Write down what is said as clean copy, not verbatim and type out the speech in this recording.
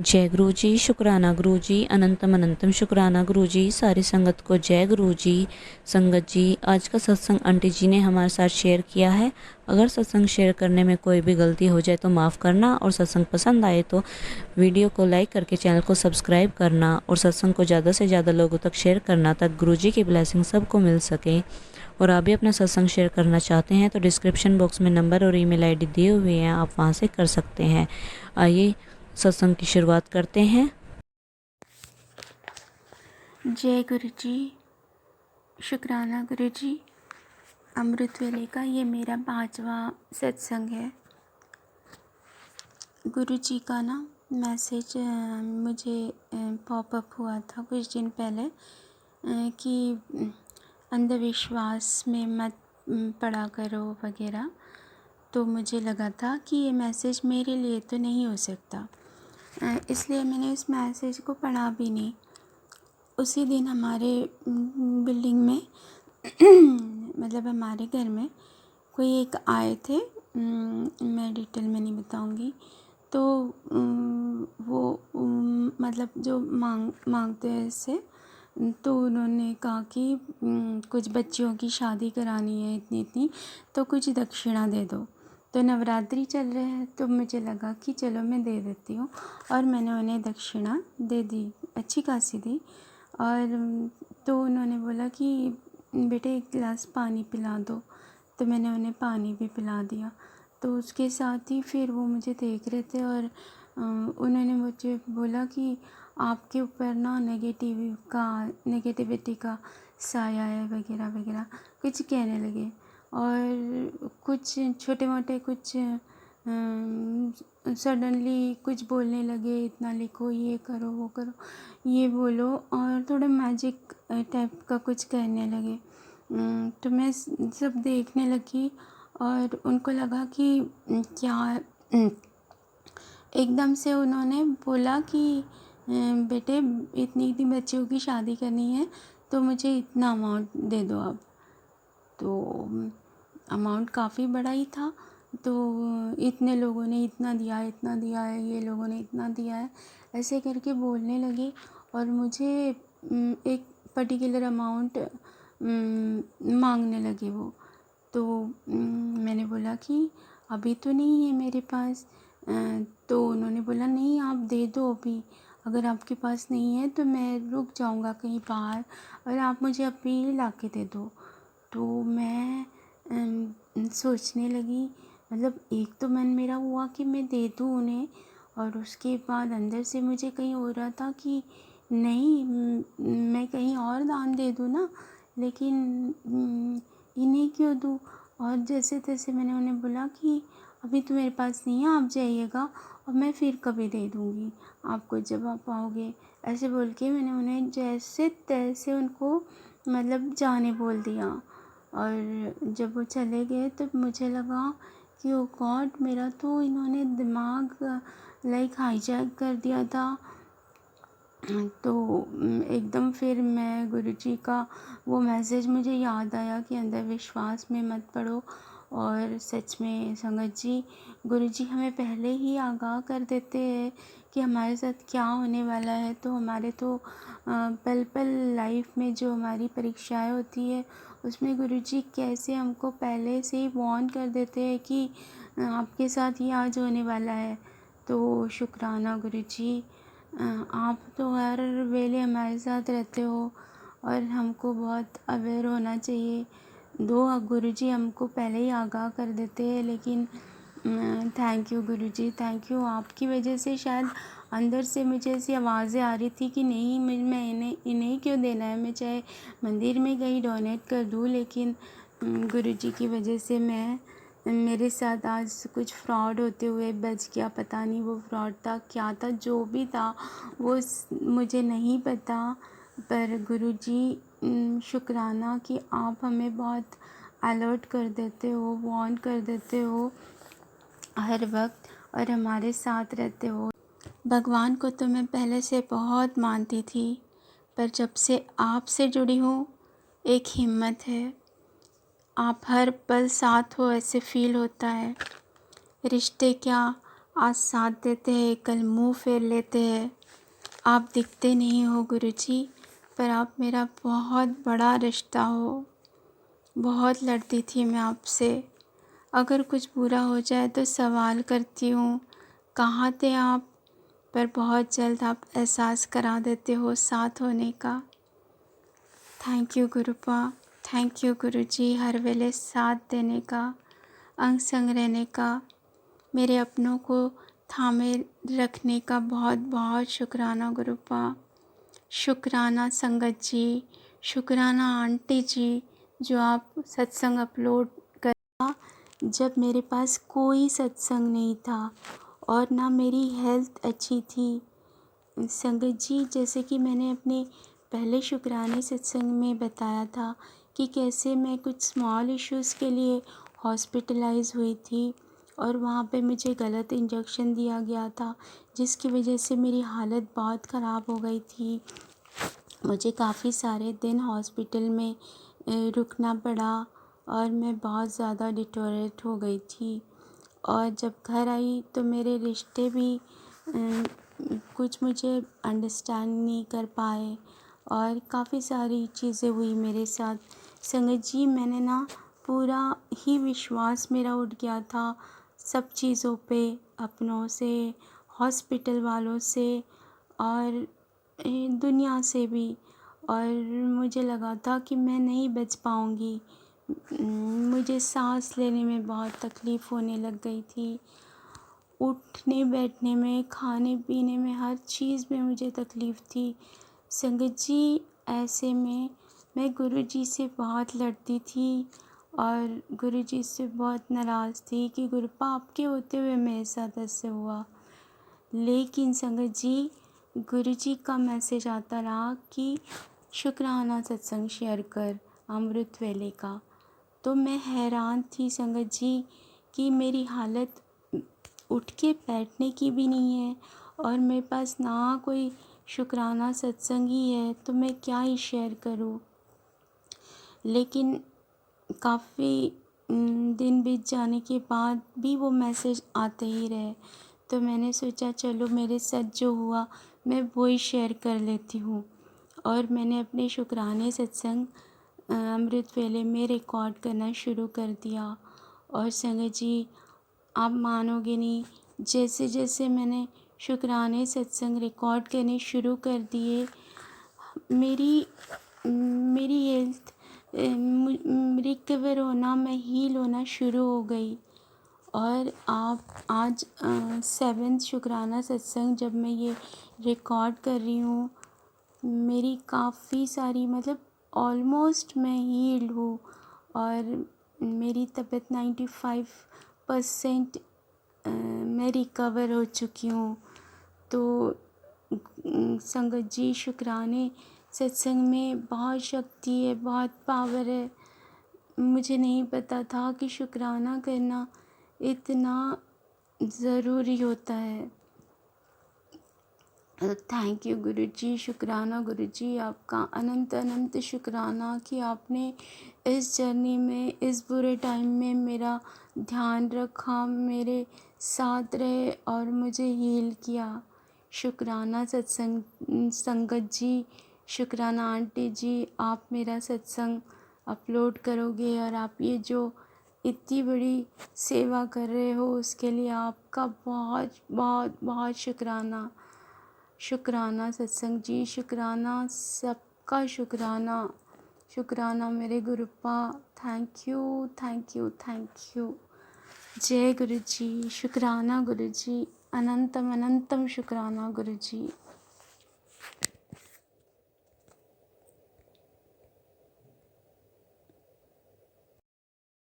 जय गुरु जी, शुक्राना गुरु जी, अनंतम अनंतम शुक्राना गुरु जी। सारी संगत को जय गुरु जी। संगत जी, आज का सत्संग आंटी जी ने हमारे साथ शेयर किया है। अगर सत्संग शेयर करने में कोई भी गलती हो जाए तो माफ़ करना, और सत्संग पसंद आए तो वीडियो को लाइक करके चैनल को सब्सक्राइब करना, और सत्संग को ज़्यादा से ज़्यादा लोगों तक शेयर करना, तक गुरु जी की ब्लेसिंग सबको मिल सके। और आप भी अपना सत्संग शेयर करना चाहते हैं तो डिस्क्रिप्शन बॉक्स में नंबर और ईमेल आईडी दिए हुए हैं, आप वहां से कर सकते हैं। आइए सत्संग की शुरुआत करते हैं। जय गुरु जी, शुक्राना गुरु जी। अमृत वेले का ये मेरा 5वां सत्संग है। गुरु जी का ना मैसेज मुझे पॉपअप हुआ था कुछ दिन पहले कि अंधविश्वास में मत पड़ा करो वगैरह। तो मुझे लगा था कि ये मैसेज मेरे लिए तो नहीं हो सकता, इसलिए मैंने उस मैसेज को पढ़ा भी नहीं। उसी दिन हमारे बिल्डिंग में मतलब हमारे घर में कोई एक आए थे, मैं डिटेल में नहीं बताऊंगी। तो वो मतलब जो मांगते हैं इससे, तो उन्होंने कहा कि कुछ बच्चियों की शादी करानी है इतनी इतनी, तो कुछ दक्षिणा दे दो। तो नवरात्रि चल रहे हैं तो मुझे लगा कि चलो मैं दे देती हूँ, और मैंने उन्हें दक्षिणा दे दी, अच्छी खासी दी। और तो उन्होंने बोला कि बेटे एक गिलास पानी पिला दो, तो मैंने उन्हें पानी भी पिला दिया। तो उसके साथ ही फिर वो मुझे देख रहे थे और उन्होंने मुझे बोला कि आपके ऊपर ना नेगेटिविटी का साया है वगैरह वगैरह, कुछ कहने लगे। और कुछ छोटे मोटे कुछ सडनली कुछ बोलने लगे, इतना लिखो, ये करो, वो करो, ये बोलो, और थोड़ा मैजिक टाइप का कुछ करने लगे। तो मैं सब देखने लगी और उनको लगा कि क्या एकदम से उन्होंने बोला कि बेटे इतनी इतनी बच्चियों की शादी करनी है तो मुझे इतना अमाउंट दे दो आप। तो अमाउंट काफ़ी बड़ा ही था। तो इतने लोगों ने इतना दिया है, इतना दिया है, ये लोगों ने इतना दिया है, ऐसे करके बोलने लगे। और मुझे एक पर्टिकुलर अमाउंट मांगने लगे वो। तो मैंने बोला कि अभी तो नहीं है मेरे पास। तो उन्होंने बोला नहीं आप दे दो अभी, अगर आपके पास नहीं है तो मैं रुक जाऊंगा कहीं बाहर और आप मुझे अभी ला के दे दो। तो मैं सोचने लगी, मतलब एक तो मन मेरा हुआ कि मैं दे दूँ उन्हें, और उसके बाद अंदर से मुझे कहीं हो रहा था कि नहीं, मैं कहीं और दान दे दूँ ना, लेकिन इन्हें क्यों दूँ। और जैसे तैसे मैंने उन्हें बोला कि अभी तो मेरे पास नहीं है, आप जाइएगा और मैं फिर कभी दे दूँगी आपको जब आप आओगे। ऐसे बोल के मैंने उन्हें जैसे तैसे उनको मतलब जाने बोल दिया। और जब वो चले गए तो मुझे लगा कि ओ गॉड, मेरा तो इन्होंने दिमाग लाइक हाईजैक कर दिया था। तो एकदम फिर मैं गुरुजी का वो मैसेज मुझे याद आया कि अंधविश्वास में मत पड़ो। और सच में संगत जी, गुरुजी हमें पहले ही आगाह कर देते हैं कि हमारे साथ क्या होने वाला है। तो हमारे तो पल पल लाइफ में जो हमारी परीक्षाएं होती है उसमें गुरुजी कैसे हमको पहले से ही वार्न कर देते हैं कि आपके साथ ये आज होने वाला है। तो शुक्राना गुरुजी, आप तो हर वेले हमारे साथ रहते हो और हमको बहुत अवेयर होना चाहिए। दो गुरुजी हमको पहले ही आगाह कर देते हैं, लेकिन thank you Guruji, thank you. आपकी वजह से शायद अंदर से मुझे ऐसी आवाज़ें आ रही थी कि नहीं, मैं इन्हें क्यों देना है, मैं चाहे मंदिर में कहीं डोनेट कर दूँ, लेकिन गुरुजी की वजह से मेरे साथ आज कुछ फ्रॉड होते हुए बच गया। पता नहीं वो फ्रॉड था क्या था, जो भी था वो मुझे नहीं पता। पर गुरुजी शुक्राना कि आप हमें बहुत अलर्ट कर देते हो, वार्न कर देते हो हर वक्त, और हमारे साथ रहते हो। भगवान को तो मैं पहले से बहुत मानती थी, पर जब से आपसे जुड़ी हूँ एक हिम्मत है। आप हर पल साथ हो ऐसे फील होता है। रिश्ते क्या, आज साथ देते हैं, कल मुंह फेर लेते हैं। आप दिखते नहीं हो गुरुजी, पर आप मेरा बहुत बड़ा रिश्ता हो। बहुत लड़ती थी मैं आपसे, अगर कुछ बुरा हो जाए तो सवाल करती हूँ, कहाँ थे आप? पर बहुत जल्द आप एहसास करा देते हो साथ होने का। थैंक यू गुरुपा, थैंक यू गुरुजी, हर वेले साथ देने का, अंग संग रहने का, मेरे अपनों को थामे रखने का बहुत बहुत शुक्राना गुरुपा। शुक्राना संगत जी, शुक्राना आंटी जी, जो आप सत्संग अपलोड करा जब मेरे पास कोई सत्संग नहीं था और ना मेरी हेल्थ अच्छी थी। संगत जी, जैसे कि मैंने अपने पहले शुक्राने सत्संग में बताया था कि कैसे मैं कुछ स्मॉल इश्यूज़ के लिए हॉस्पिटलाइज हुई थी और वहाँ पे मुझे गलत इंजेक्शन दिया गया था, जिसकी वजह से मेरी हालत बहुत ख़राब हो गई थी। मुझे काफ़ी सारे दिन हॉस्पिटल में रुकना पड़ा और मैं बहुत ज़्यादा डिटोरेट हो गई थी। और जब घर आई तो मेरे रिश्ते भी कुछ मुझे अंडरस्टैंड नहीं कर पाए और काफ़ी सारी चीज़ें हुई मेरे साथ। संगत जी, मैंने ना पूरा ही विश्वास मेरा उठ गया था सब चीज़ों पे, अपनों से, हॉस्पिटल वालों से और दुनिया से भी। और मुझे लगा था कि मैं नहीं बच पाऊँगी। मुझे सांस लेने में बहुत तकलीफ़ होने लग गई थी, उठने बैठने में, खाने पीने में, हर चीज़ में मुझे तकलीफ़ थी। संगत जी, ऐसे में मैं गुरुजी से बहुत लड़ती थी और गुरुजी से बहुत नाराज़ थी कि गुरुपा आपके होते हुए मेरे साथ ऐसे हुआ। लेकिन संगत जी, गुरुजी का मैसेज आता रहा कि शुक्राना सत्संग शेयर कर, अमृत वेले का। तो मैं हैरान थी संगत जी कि मेरी हालत उठ के बैठने की भी नहीं है और मेरे पास ना कोई शुक्राना सत्संग ही है, तो मैं क्या ही शेयर करूं। लेकिन काफ़ी दिन बीत जाने के बाद भी वो मैसेज आते ही रहे, तो मैंने सोचा चलो मेरे साथ जो हुआ मैं वो ही शेयर कर लेती हूँ। और मैंने अपने शुक्राने सत्संग अमृत वेले में रिकॉर्ड करना शुरू कर दिया। और संगत जी, आप मानोगे नहीं, जैसे जैसे मैंने शुक्राने सत्संग रिकॉर्ड करने शुरू कर दिए, मेरी मेरी हेल्थ रिकवर होना, मैं हील होना शुरू हो गई। और आप आज 7th शुक्राना सत्संग जब मैं ये रिकॉर्ड कर रही हूँ, मेरी काफ़ी सारी मतलब ऑलमोस्ट मैं हील्ड हूँ और मेरी तबीयत 95% मैं रिकवर हो चुकी हूँ। तो संगत जी, शुक्राने सत्संग में बहुत शक्ति है, बहुत पावर है। मुझे नहीं पता था कि शुक्राना करना इतना ज़रूरी होता है। थैंक यू गुरुजी, शुक्राना गुरुजी, आपका अनंत अनंत शुक्राना कि आपने इस जर्नी में, इस बुरे टाइम में मेरा ध्यान रखा, मेरे साथ रहे और मुझे हील किया। शुक्राना सत्संग संगत जी, शुक्राना आंटी जी, आप मेरा सत्संग अपलोड करोगे और आप ये जो इतनी बड़ी सेवा कर रहे हो उसके लिए आपका बहुत बहुत बहुत शुक्राना। शुक्राना सत्संग जी, शुक्राना, सबका शुक्राना। शुक्राना मेरे गुरुपा, thank you thank you thank you. जय गुरु जी, शुक्राना गुरु जी, अनंतम अनंतम शुक्राना गुरु जी।